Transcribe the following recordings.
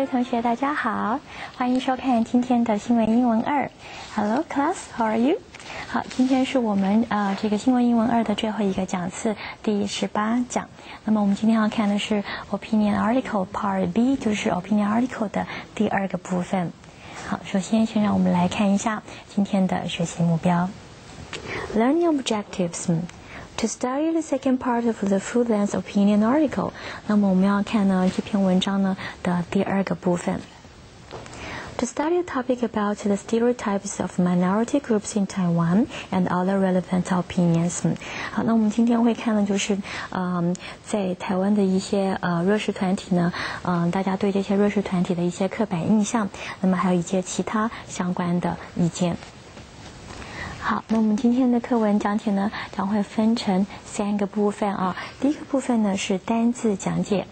位同学，大家好，欢迎收看今天的新闻英文2。Hello class, how are you? 好，今天是我们这个新闻英文2的最后一个讲次，第18讲。那么我们今天要看的是 Opinion Article Part B， 就是 Opinion Article 的第2个部分。好，首先先让我们来看一下今天的学习目标。Learning objectives。To study the second part of the full-length opinion article， 那么我们要看呢这篇文章呢的第2个部分。To study a topic about the stereotypes of minority groups in Taiwan and other relevant opinions。好，那我们今天会看的就是在台湾的一些弱势团体呢，大家对这些弱势团体的一些刻板印象，那么还有一些其他相关的意见。好，那我们今天的课文讲解呢，将会分成3个部分啊。第一个部分呢是单字讲解，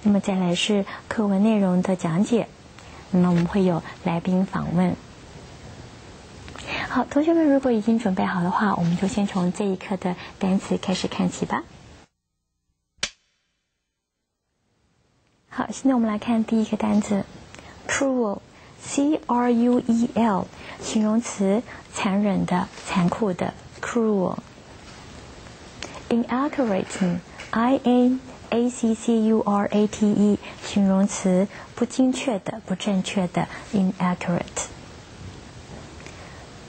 那么再来是课文内容的讲解，那么我们会有来宾访问。好，同学们如果已经准备好的话，我们就先从这一课的单词开始看起吧。好，现在我们来看第一个单词 cruel。C-R-U-E-L 形容词，残忍的、残酷的 cruel。 Inaccurate I-N-A-C-C-U-R-A-T-E 形容词，不精确的、不正确的 inaccurate。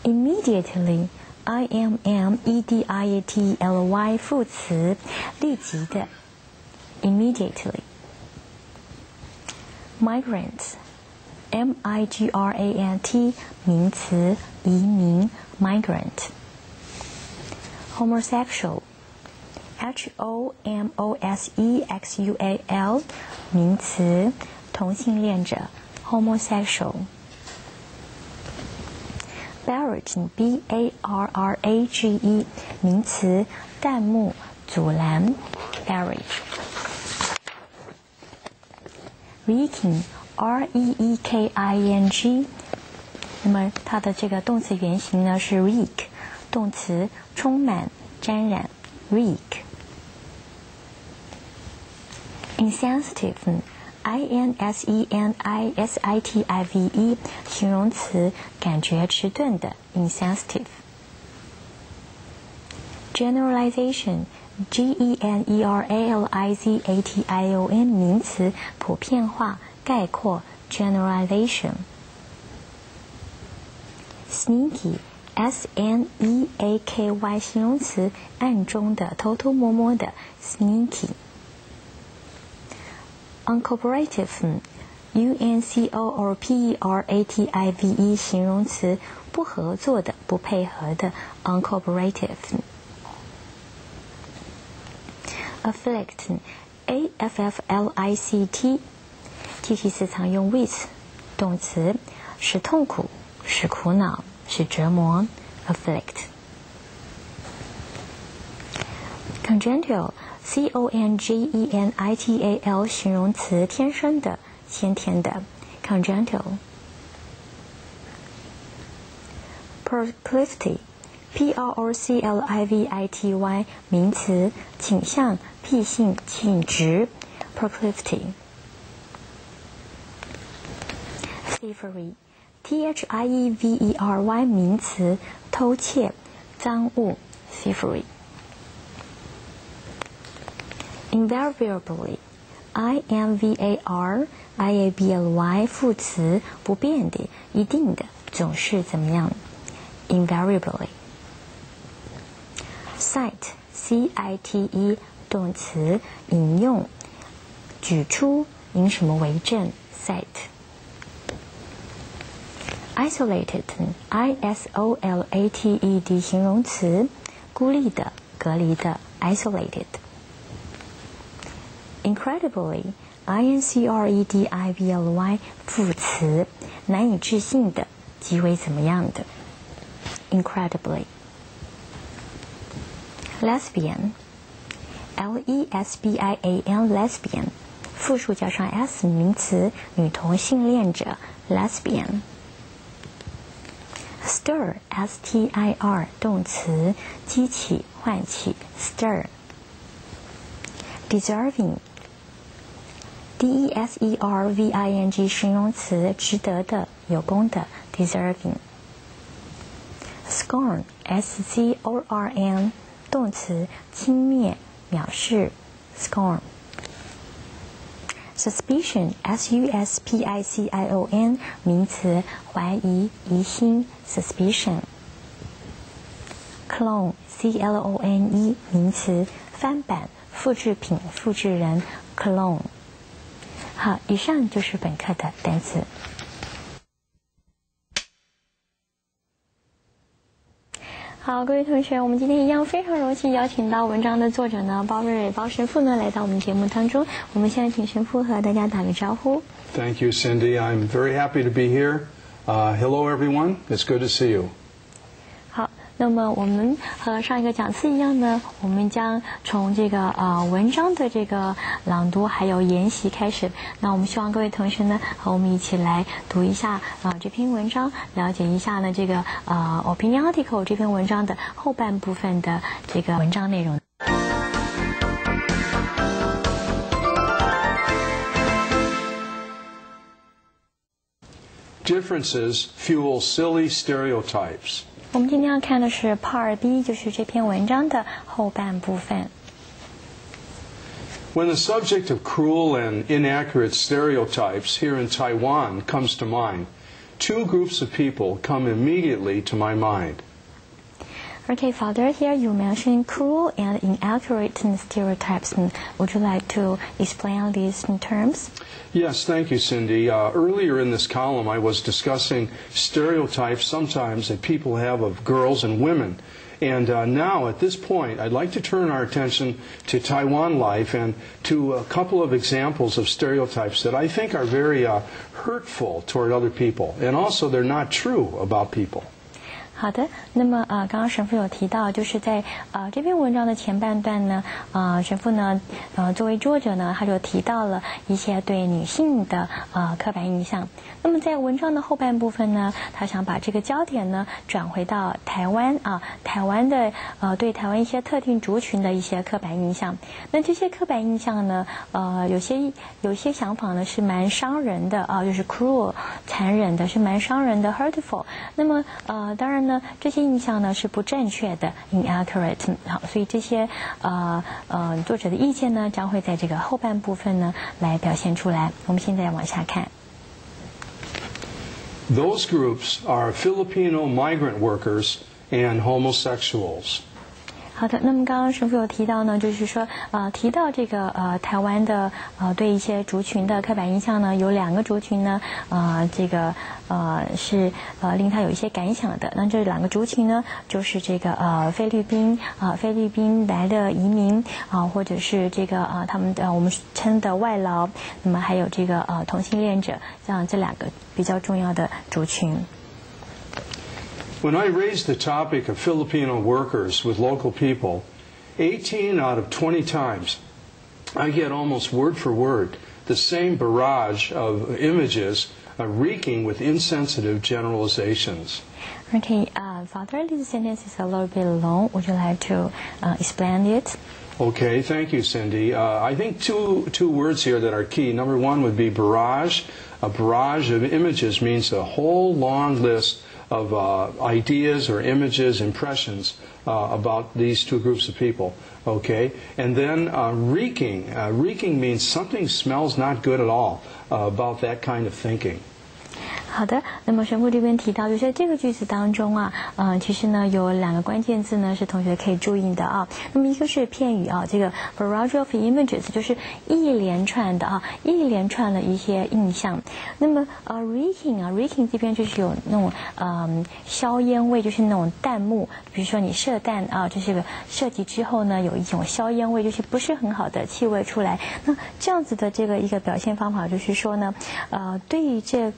Immediately I-M-M-E-D-I-A-T-E-L-Y 副词，立即的 immediately。 Migrant M-I-G-R-A-N-T 名词，移民 migrant。 Homosexual H-O-M-O-S-E-X-U-A-L 名词，同性恋者 homosexual。 Barrage B-A-R-R-A-G-E 名词，弹幕、阻拦 barrage。 Reeking R-E-E-K-I-N-G 那么它的这个动词原形呢是 reek， 动词，充满、沾染 reek。 Insensitive I-N-S-E-N-I-S-I-T-I-V-E 形容词，感觉迟钝的 insensitive。 Generalization G-E-N-E-R-A-L-I-Z-A-T-I-O-N 名词，普遍化、概括 generalization。 Sneaky S-N-E-A-K-Y 形容词，暗中的、偷偷摸摸的 sneaky。 Uncooperative U-N-C-O-O-P-E-R-A-T-I-V-E 形容词，不合作的、不配合的 uncooperative。 Afflict A-F-F-L-I-C-T 记题词常用 with 动词，使痛苦、使苦恼、使折磨 afflict。 Congenital C-O-N-G-E-N-I-T-A-L 形容词，天生的、先天的 congenital。 Proclivity P-R-O-C-L-I-V-I-T-Y 名词，倾向、癖性、倾直 proclivity。 Thievery T-H-I-E-V-E-R-Y 名词，偷窃、赃物 thievery。 Invariably I-N-V-A-R-I-A-B-L-Y 副词，不变的、一定的、总是怎么样 invariably。 Cite C-I-T-E 动词，引用、举出、引什么为证 cite。 Isolated I-S-O-L-A-T-E-D 形容词，孤立的、隔离的 isolated。 Incredibly I-N-C-R-E-D-I-B-L-Y 副词，难以置信的、极为怎么样的 incredibly。 Lesbian L-E-S-B-I-A-N lesbian 复数加上 s 名词，女同性恋者 lesbian。 Stir S-T-I-R 动词，激起、唤起 stir。 Deserving deserving 形容词，值得的，有功的 deserving。scorn scorn 动词，轻蔑，藐视 scorn。suspicion suspicion 名词，怀疑，疑心 suspicion。clone clone 名词，翻版，复制品，复制人 clone。好，以上就是本课的单词。好，各位同学，我们今天一样非常荣幸邀请到文章的作者呢，包瑞包神父呢来到我们节目当中。我们现在请神父和大家打个招呼。Thank you, Cindy. I'm very happy to be here. Hello, everyone. It's good to see you. 好，那么我们和上一个讲次一样呢，我们将从这个文章的这个朗读还有研习开始。那我们希望各位同学呢和我们一起来读一下这篇文章，了解一下呢这个opinion article 这篇文章的后半部分的这个文章内容。Differences fuel silly stereotypes. 我们今天要看的是 Part B， 就是这篇文章的后半部分。When the subject of cruel and inaccurate stereotypes here in Taiwan comes to mind, two groups of people come immediately to my mind. Okay, Father, here you mentioned cruel and inaccurate stereotypes. Would you like to explain these terms? Yes, thank you, Cindy. Earlier in this column, I was discussing stereotypes sometimes that people have of girls and women. And now, at this point, I'd like to turn our attention to Taiwan life and to a couple of examples of stereotypes that I think are very hurtful toward other people. And also, they're not true about people. 好的，那么刚刚神父有提到，就是在这篇文章的前半段呢，神父呢作为作者呢，他就提到了一些对女性的刻板印象。那么在文章的后半部分呢，他想把这个焦点呢转回到台湾台湾的对台湾一些特定族群的一些刻板印象。那这些刻板印象呢，有些想法呢是蛮伤人的就是 cruel 残忍的，是蛮伤人的 hurtful。那么当然呢，这些印象呢是不正确的 inaccurate。好，所以这些作者的意见呢将会在这个后半部分呢来表现出来。我们现在往下看。Those groups are Filipino migrant workers and homosexuals. 好的，那么刚刚神父有提到呢，就是说提到这个台湾的对一些族群的刻板印象呢，有两个族群呢这个是令他有一些感想的。那这两个族群呢，就是这个菲律宾来的移民或者是这个他们的我们称的外劳，那么还有这个同性恋者，这两个比较重要的族群。When I raise the topic of Filipino workers with local people, 18 out of 20 times, I get almost word for word the same barrage of images reeking with insensitive generalizations. Okay, Father, this sentence is a little bit long. Would you like to explain it? Okay, thank you, Cindy. I think two words here that are key. Number one would be barrage. A barrage of images means a whole long list of ideas or images, impressions about these two groups of people. Okay, and then reeking. Reeking means something smells not good at all about that kind of thinking. 好的，那么神父这边提到，就是在这个句子当中其实呢有两个关键字呢是同学可以注意的那么一个是片语这个 barrage of images 就是一连串的一连串的一些印象。那么reeking 这边就是有那种硝烟味，就是那种弹幕，比如说你射弹就是个射击之后呢有一种硝烟味，就是不是很好的气味出来。那这样子的这个一个表现方法就是说呢对于这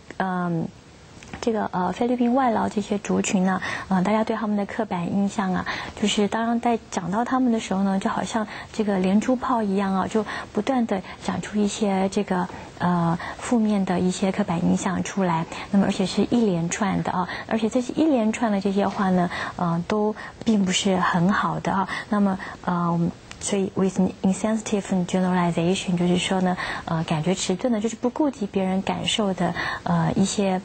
个菲律宾外劳这些族群呢大家对他们的刻板印象就是当在讲到他们的时候呢，就好像这个连珠炮一样就不断的讲出一些这个负面的一些刻板印象出来。那么而且是一连串的而且这些一连串的这些话呢都并不是很好的那么我们所以 with insensitive generalization 就是说呢，感觉迟钝的，就是不顾及别人感受的一些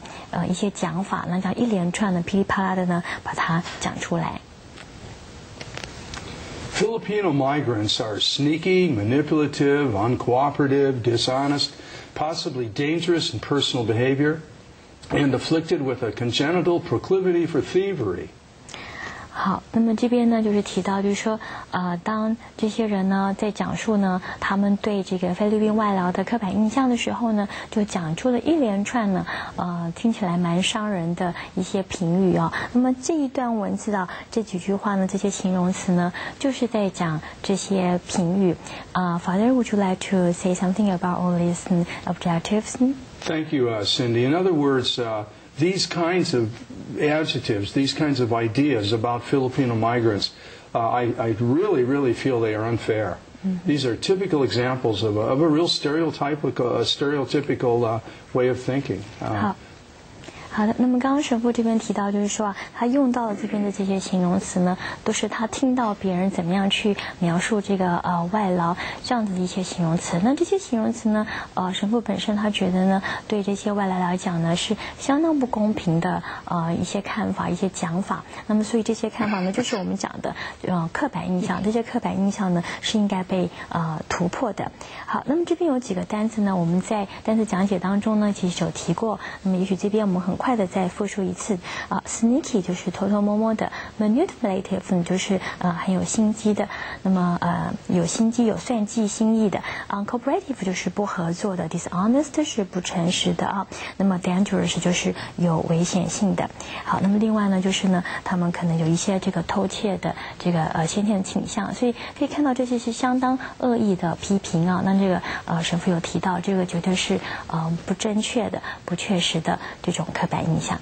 讲法，那这样一连串的噼里啪啦的呢，把它讲出来。Filipino migrants are sneaky, manipulative, uncooperative, dishonest, possibly dangerous in personal behavior, and afflicted with a congenital proclivity for thievery. 好，那么这边呢，就是提到，就是说，当这些人呢在讲述呢他们对这个菲律宾外劳的刻板印象的时候呢，就讲出了一连串呢，听起来蛮伤人的一些评语啊。那么这一段文字啊，这几句话呢，这些形容词呢，就是在讲这些评语。Father, would you like to say something about all these objectives? Thank you, Cindy. In other words, these kinds of adjectives, these kinds of ideas about Filipino migrants, I really feel they are unfair. These are typical examples of a real stereotypical way of thinking. 好的，那么刚刚神父这边提到，就是说啊，他用到的这边的这些形容词呢，都是他听到别人怎么样去描述这个外劳这样子的一些形容词。那这些形容词呢，神父本身他觉得呢，对这些外劳来讲呢，是相当不公平的一些看法、一些讲法。那么所以这些看法呢，就是我们讲的刻板印象。这些刻板印象呢，是应该被突破的。好，那么这边有几个单词呢，我们在单词讲解当中呢，其实有提过。那么也许这边我们很快的再复述一次sneaky 就是偷偷摸摸的 manipulative 就是很有心机的，那么有心机有算计心意的uncooperative 就是不合作的 dishonest 是不诚实的啊，那么 dangerous 就是有危险性的。好，那么另外呢就是呢他们可能有一些这个偷窃的这个先天的倾向，所以可以看到这些是相当恶意的批评啊。那这个神父有提到这个绝对是不正确的不确实的这种刻板印象。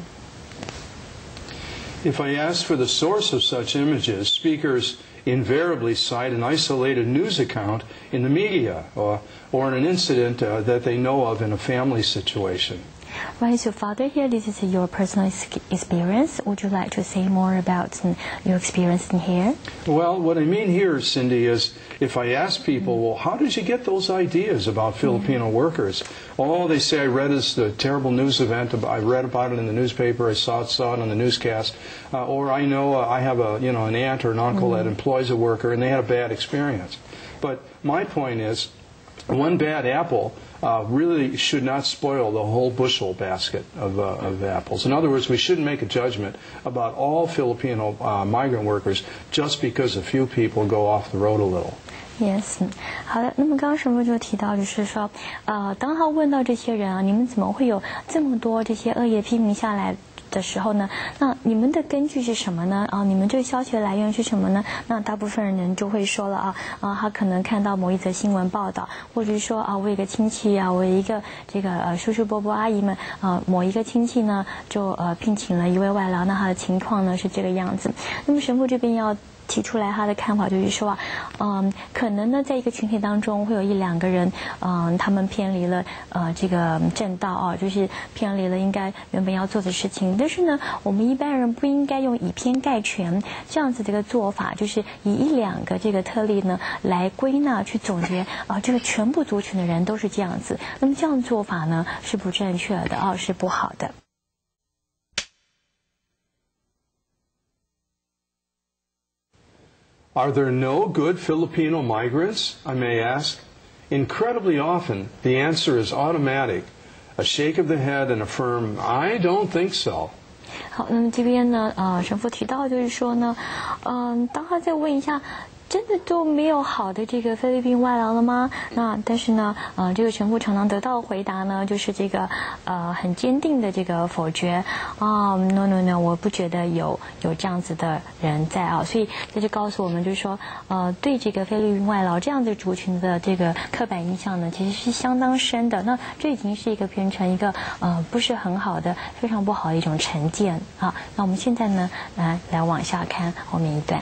If I ask for the source of such images, speakers invariably cite an isolated news account in the media or an incident that they know of in a family situation. Right, so Father, here this is your personal experience. Would you like to say more about your experience in here? Well, what I mean here, Cindy, is if I ask people, well, how did you get those ideas about Filipino workers? Oh, they say I read the terrible news event. I read about it in the newspaper. I saw it on the newscast. Or I know I have an aunt or an uncle that employs a worker, and they had a bad experience. But my point is, one bad apple really should not spoil the whole bushel basket of apples. In other words, we shouldn't make a judgment about all Filipino migrant workers just because a few people go off the road a little. Yes， 好的。那么刚刚神父就提到，就是说，当他问到这些人啊，你们怎么会有这么多这些恶意批评下来的时候呢？那你们的根据是什么呢？你们这个消息的来源是什么呢？那大部分人就会说了他可能看到某一则新闻报道，或者是说我有一个亲戚我有一个这个叔叔伯伯阿姨们某一个亲戚呢就聘请了一位外劳，那他的情况呢是这个样子。那么神父这边要提出来他的看法，就是说可能呢在一个群体当中会有一两个人他们偏离了这个正道就是偏离了应该原本要做的事情。但是呢我们一般人不应该用以偏概全这样子这个做法，就是以一两个这个特例呢来归纳去总结这个全部族群的人都是这样子，那么这样做法呢是不正确的是不好的。Are there no good Filipino migrants, I may ask? Incredibly often, the answer is automatic, a shake of the head and a firm, I don't think so. 好，那么这边呢，神父提到就是说呢，当他再问一下，真的都没有好的这个菲律宾外劳了吗？那但是呢，这个神父常常得到的回答呢，就是这个很坚定的这个否决no， 我不觉得有这样子的人在所以这就告诉我们，就是说对这个菲律宾外劳这样的族群的这个刻板印象呢，其实是相当深的。那这已经是一个变成一个不是很好的、非常不好的一种成见那我们现在呢，来往下看后面一段。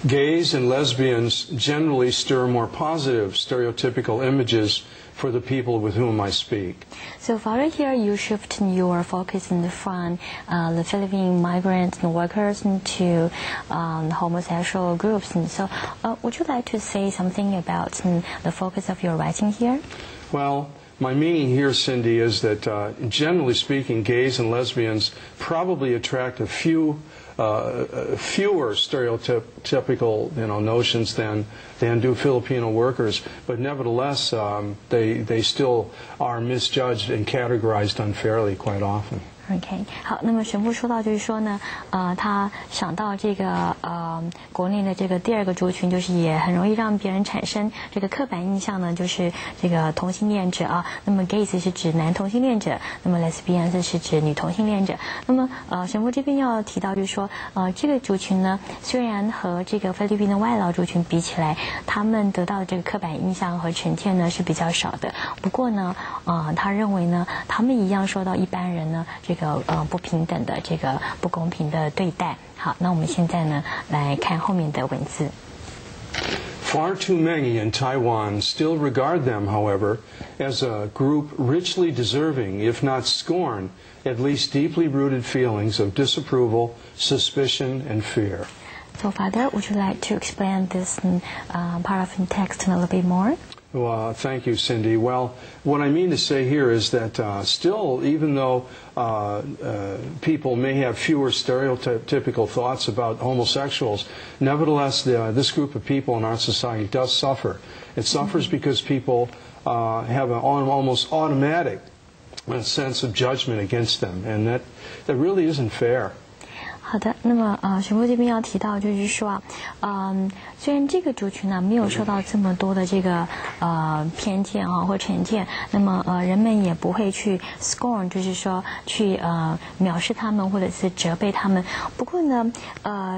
Gays and lesbians generally stir more positive stereotypical images for the people with whom I speak. So, Father, here you shift your focus from the Philippine migrants and workers to homosexual groups. And so, would you like to say something about the focus of your writing here? Well, my meaning here, Cindy, is that generally speaking, gays and lesbians probably attract fewer stereotypical notions than do Filipino workers. But nevertheless, they still are misjudged and categorized unfairly quite often. OK， 好，那么神父说到就是说呢，他想到这个国内的这个第二个族群，就是也很容易让别人产生这个刻板印象呢，就是这个同性恋者啊。那么 gays 是指男同性恋者，那么 lesbians 是指女同性恋者。那么神父这边要提到就是说，这个族群呢，虽然和这个菲律宾的外劳族群比起来，他们得到的这个刻板印象和成见呢是比较少的。不过呢，他认为呢，他们一样受到一般人呢这个不平等的这个不公平的对待。好，那我们现在呢来看后面的文字。Far too many in Taiwan still regard them, however, as a group richly deserving, if not scorn, at least deeply rooted feelings of disapproval, suspicion, and fear. So, Father, would you like to explain this part of the text a little bit more? Well, thank you, Cindy. Well, what I mean to say here is that still, even though people may have fewer stereotypical thoughts about homosexuals, nevertheless, this group of people in our society does suffer. It suffers because people have an almost automatic sense of judgment against them, and that really isn't fair. 好的，那么神父这边要提到就是说虽然这个族群呢没有受到这么多的这个偏见或成见，那么人们也不会去 scorn， 就是说去藐视他们或者是责备他们。不过呢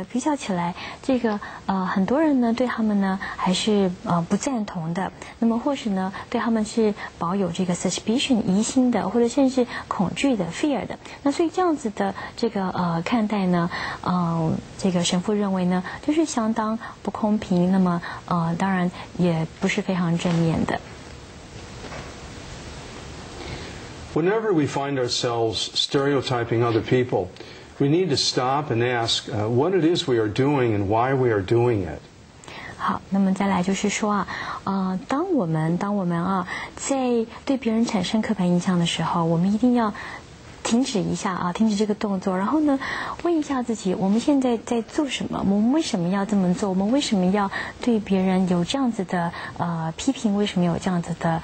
比较起来，这个很多人呢对他们呢还是不赞同的，那么或是呢对他们是保有这个 suspicion 疑心的，或者甚至恐惧的 fear 的。那所以这样子的这个看待呢这个神父认为呢就是相当不公平，那么当然也不是非常正面的。Whenever we find ourselves stereotyping other people, we need to stop and ask what it is we are doing and why we are doing it. 好，那么再来就是说当我们在对别人产生刻板印象的时候，我们一定要停止一下停止这个动作，然后呢问一下自己，我们现在在做什么？我们为什么要这么做？我们为什么要对别人有这样子的批评？为什么有这样子的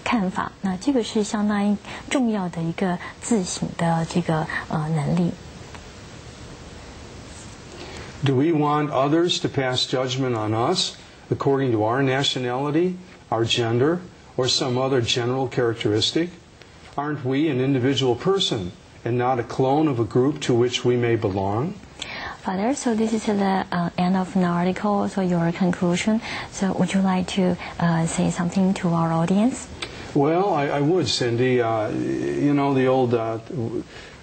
看法？那这个是相当重要的一个自省的这个能力。Do we want others to pass judgment on us according to our nationality, our gender, or some other general characteristic? Aren't we an individual person and not a clone of a group to which we may belong? Father, so this is the end of an article, so your conclusion. So would you like to say something to our audience? Well, I would, Cindy. You know, the old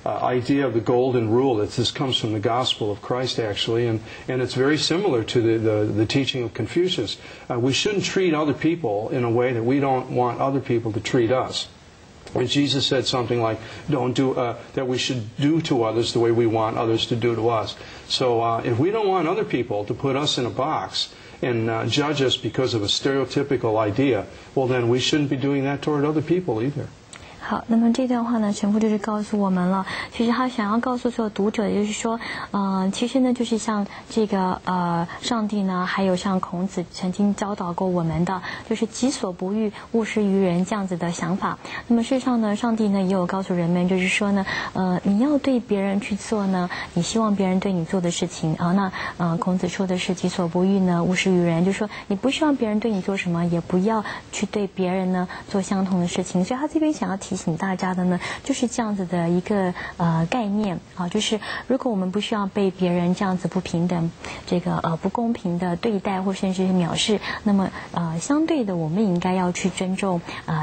idea of the golden rule, that this comes from the gospel of Christ, actually, and it's very similar to the teaching of Confucius. We shouldn't treat other people in a way that we don't want other people to treat us. And Jesus said something like, "Don't do that. We should do to others the way we want others to do to us." So if we don't want other people to put us in a box and judge us because of a stereotypical idea, well, then we shouldn't be doing that toward other people either. 好，那么这段话呢，神父就是告诉我们了。其实他想要告诉所有读者，也就是说，其实呢，就是像这个上帝呢，还有像孔子曾经教导过我们的，就是己所不欲，勿施于人这样子的想法。那么事实上呢，上帝呢也有告诉人们，就是说呢，你要对别人去做呢，你希望别人对你做的事情那孔子说的是己所不欲呢，勿施于人，就是说你不希望别人对你做什么，也不要去对别人呢做相同的事情。所以他这边想要提提醒大家的呢，就是这样子的一个概念啊，就是如果我们不需要被别人这样子不平等、这个不公平的对待或甚至是藐视，那么相对的，我们应该要去尊重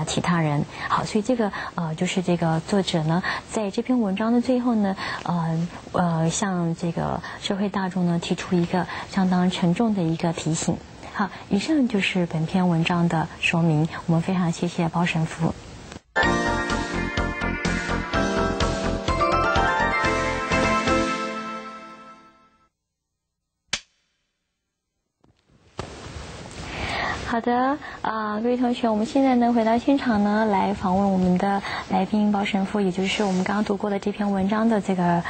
其他人。好，所以这个就是这个作者呢，在这篇文章的最后呢，向这个社会大众呢提出一个相当沉重的一个提醒。好，以上就是本篇文章的说明。我们非常谢谢包神父。好的，各位同学，我们现在呢回到现场呢，来访问我们的来宾包神父，也就是我们刚刚读过的这篇文章的这个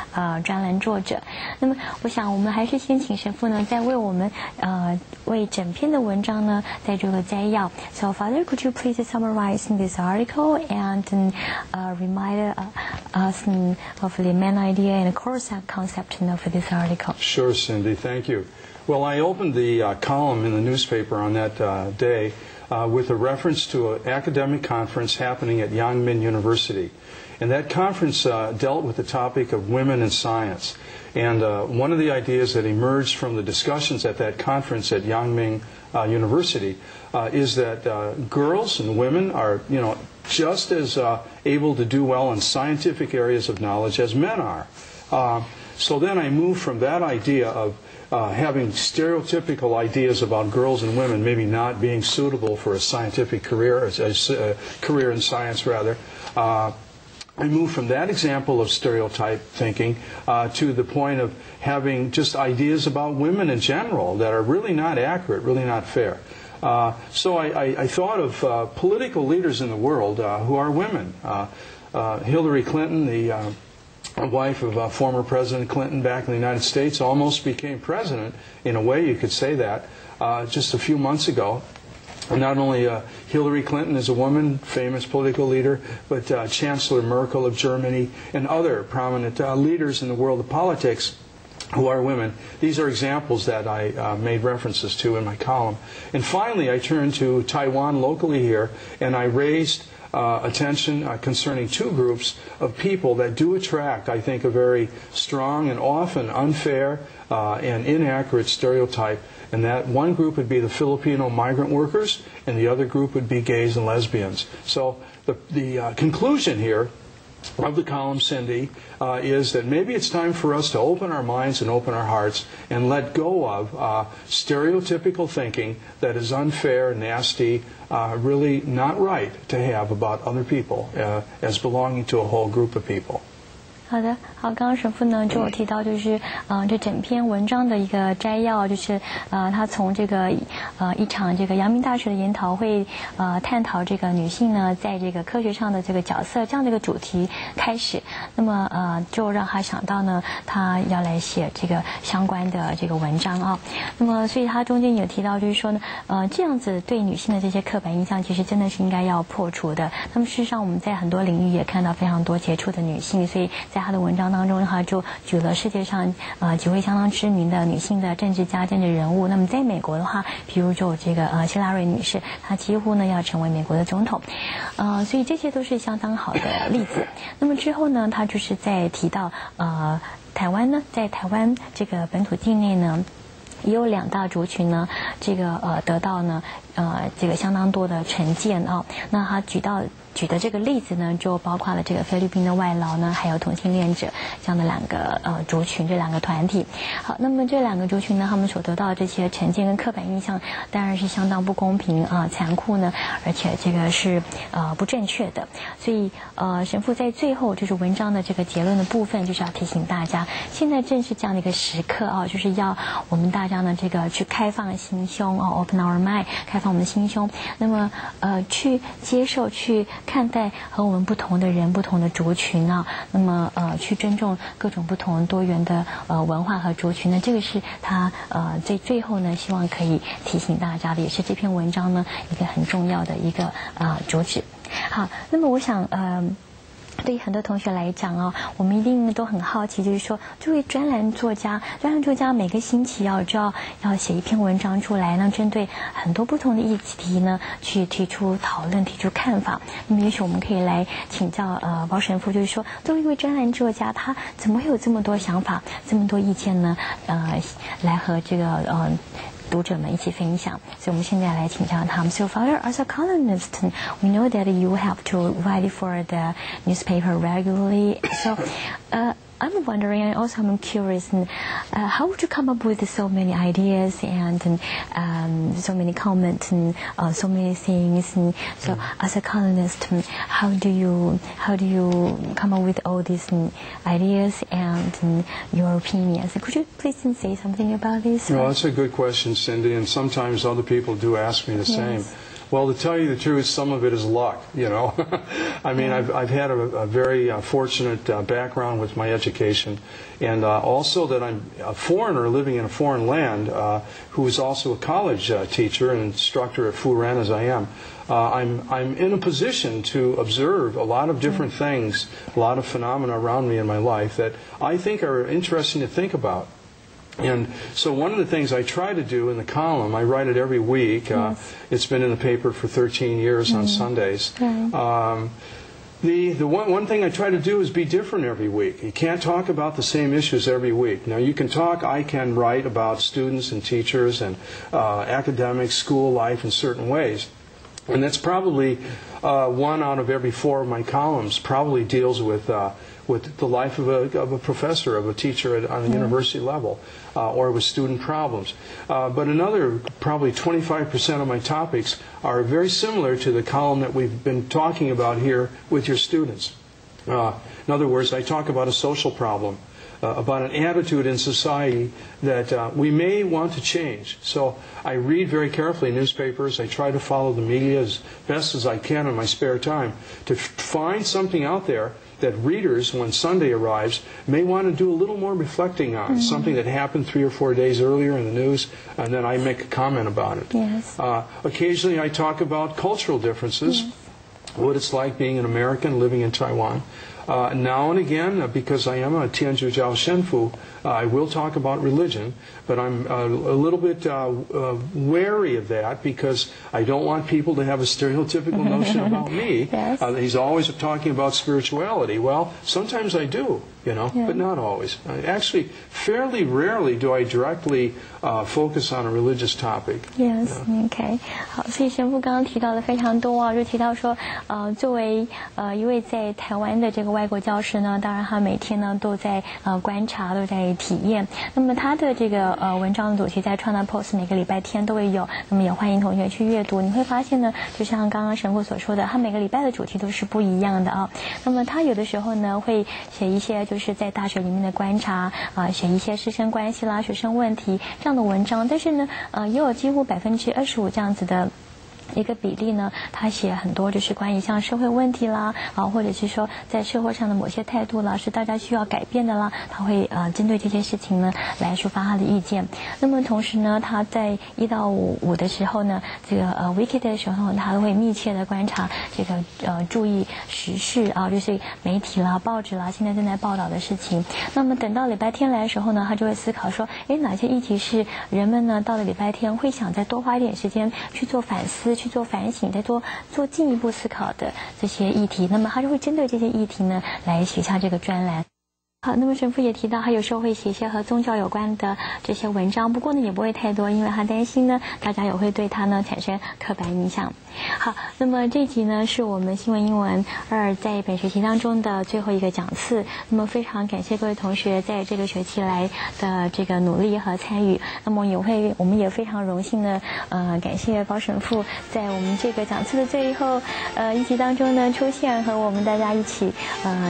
专栏作者。那么，我想我们还是先请神父呢，再为我们为整篇的文章呢再做个摘要。So, Father, could you please summarize in this article and remind us of the main idea and core concept of this article? Sure, Cindy. Thank you. Well, I opened the column in the newspaper on that day with a reference to an academic conference happening at Yangmin University. And that conference dealt with the topic of women in science. And one of the ideas that emerged from the discussions at that conference at Yangmin University is that girls and women are, just as able to do well in scientific areas of knowledge as men are. So then I moved from that idea of having stereotypical ideas about girls and women maybe not being suitable for a scientific career, a career in science rather. I moved from that example of stereotype thinking to the point of having just ideas about women in general that are really not accurate, really not fair. So I thought of political leaders in the world who are women. Hillary Clinton, the wife of former President Clinton back in the United States, almost became president, in a way you could say that, just a few months ago. Not only Hillary Clinton is a woman, famous political leader, but Chancellor Merkel of Germany and other prominent leaders in the world of politics who are women. These are examples that I made references to in my column. And finally, I turned to Taiwan locally here, and I raised attention concerning two groups of people that do attract, I think, a very strong and often unfair and inaccurate stereotype. And that one group would be the Filipino migrant workers, and the other group would be gays and lesbians. So the conclusion here of the column, Cindy, is that maybe it's time for us to open our minds and open our hearts and let go of stereotypical thinking that is unfair, nasty, really not right to have about other people as belonging to a whole group of people. 好的，好，刚刚神父呢就有提到，就是这整篇文章的一个摘要，就是他从这个一场这个阳明大学的研讨会探讨这个女性呢在这个科学上的这个角色这样的一个主题开始，那么就让他想到呢，他要来写这个相关的这个文章啊。那么所以他中间有提到，就是说呢，这样子对女性的这些刻板印象，其实真的是应该要破除的。那么事实上，我们在很多领域也看到非常多杰出的女性，所以在他的文章当中，他就举了世界上几位相当知名的女性的政治家、政治人物。那么在美国的话，比如就有这个希拉蕊女士，她几乎呢要成为美国的总统，所以这些都是相当好的例子。那么之后呢，他就是在提到台湾呢，在台湾这个本土境内呢，也有两大族群呢，这个得到呢这个相当多的成见啊。那他举的这个例子呢，就包括了这个菲律宾的外劳呢，还有同性恋者这样的两个族群，这两个团体。好，那么这两个族群呢，他们所得到的这些成见跟刻板印象，当然是相当不公平残酷呢，而且这个是不正确的。所以神父在最后就是文章的这个结论的部分，就是要提醒大家，现在正是这样的一个时刻啊，就是要我们大家呢这个去开放心胸open our mind， 开放我们的心胸，那么去接受去看待和我们不同的人、不同的族群啊，那么去尊重各种不同多元的文化和族群呢，这个是他在最后呢，希望可以提醒大家的，也是这篇文章呢一个很重要的一个主旨。好，那么我想对于很多同学来讲哦，我们一定都很好奇，就是说，作为专栏作家每个星期要写一篇文章出来，那针对很多不同的议题呢，去提出讨论、提出看法。那么，也许我们可以来请教包神父，就是说，作为一位专栏作家，他怎么会有这么多想法、这么多意见呢？来和这个读者们一起分享，所以我们现在来请教他们。So, Father, as a columnist, we know that you have to write for the newspaper regularly. So, I'm wondering, and also I'm curious, how would you come up with so many ideas and so many comments and so many things? And so, as a columnist, how do you come up with all these ideas and your opinions? Could you please say something about this? Well, that's a good question, Cindy, and sometimes other people do ask me the same. Well, to tell you the truth, some of it is luck, you know. I mean, I've had a very fortunate background with my education, and also that I'm a foreigner living in a foreign land who is also a college teacher and instructor at Furen as I am. I'm in a position to observe a lot of different things, a lot of phenomena around me in my life that I think are interesting to think about. And so one of the things I try to do in the column, I write it every week. It's been in the paper for 13 years on Sundays. The one thing I try to do is be different every week. You can't talk about the same issues every week. Now I can write about students and teachers and academics, school life in certain ways. And that's probably 1 out of every 4 of my columns probably deals with the life of a professor, of a teacher on a university level, or with student problems. But another, probably 25% of my topics are very similar to the column that we've been talking about here with your students. In other words, I talk about a social problem, about an attitude in society that we may want to change. So I read very carefully newspapers. I try to follow the media as best as I can in my spare time to find something out there that readers, when Sunday arrives, may want to do a little more reflecting on, something that happened 3 or 4 days earlier in the news, and then I make a comment about it. Occasionally I talk about cultural differences, what it's like being an American living in Taiwan. Now and again, because I am a Tianzhu Jiao Shenfu, I will talk about religion, but I'm a little bit wary of that because I don't want people to have a stereotypical notion about me. He's always talking about spirituality. Well, sometimes I do, you know, but not always. Actually, fairly rarely do I directly focus on a religious topic. OK. 好，所以神父刚刚提到的非常多啊，就提到说，作为一位在台湾的这个外国教师呢，当然他每天呢都在观察，都在体验。那么他的这个文章的主题在创造 Post 每个礼拜天都会有，那么也欢迎同学去阅读。你会发现呢，就像刚刚神父所说的，他每个礼拜的主题都是不一样的啊。那么他有的时候呢会写一些就是在大学里面的观察写一些师生关系啦、学生问题这样的文章，但是呢也有几乎25%这样子的一个比例呢，他写很多就是关于像社会问题啦或者是说在社会上的某些态度啦是大家需要改变的啦，他会针对这些事情呢来抒发他的意见。那么同时呢，他在1到5的时候呢，这个weekday 的时候，他都会密切的观察这个注意时事就是媒体啦、报纸啦现在正在报道的事情。那么等到礼拜天来的时候呢，他就会思考说，哪些议题是人们呢到了礼拜天会想再多花一点时间去做反思、去做反省、再做进一步思考的这些议题，那么他就会针对这些议题呢来写下这个专栏。好，那么神父也提到，他有时候会写一些和宗教有关的这些文章，不过呢也不会太多，因为他担心呢大家也会对他呢产生刻板印象。好，那么这集呢是我们新闻英文2在本学期当中的最后一个讲次。那么非常感谢各位同学在这个学期来的这个努力和参与。那么我们也非常荣幸的感谢包神父在我们这个讲次的最后一集当中呢出现，和我们大家一起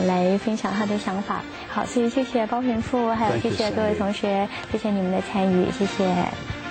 来分享他的想法。好，所以谢谢包神父，还有谢谢各位同学，谢谢你们的参与，谢谢。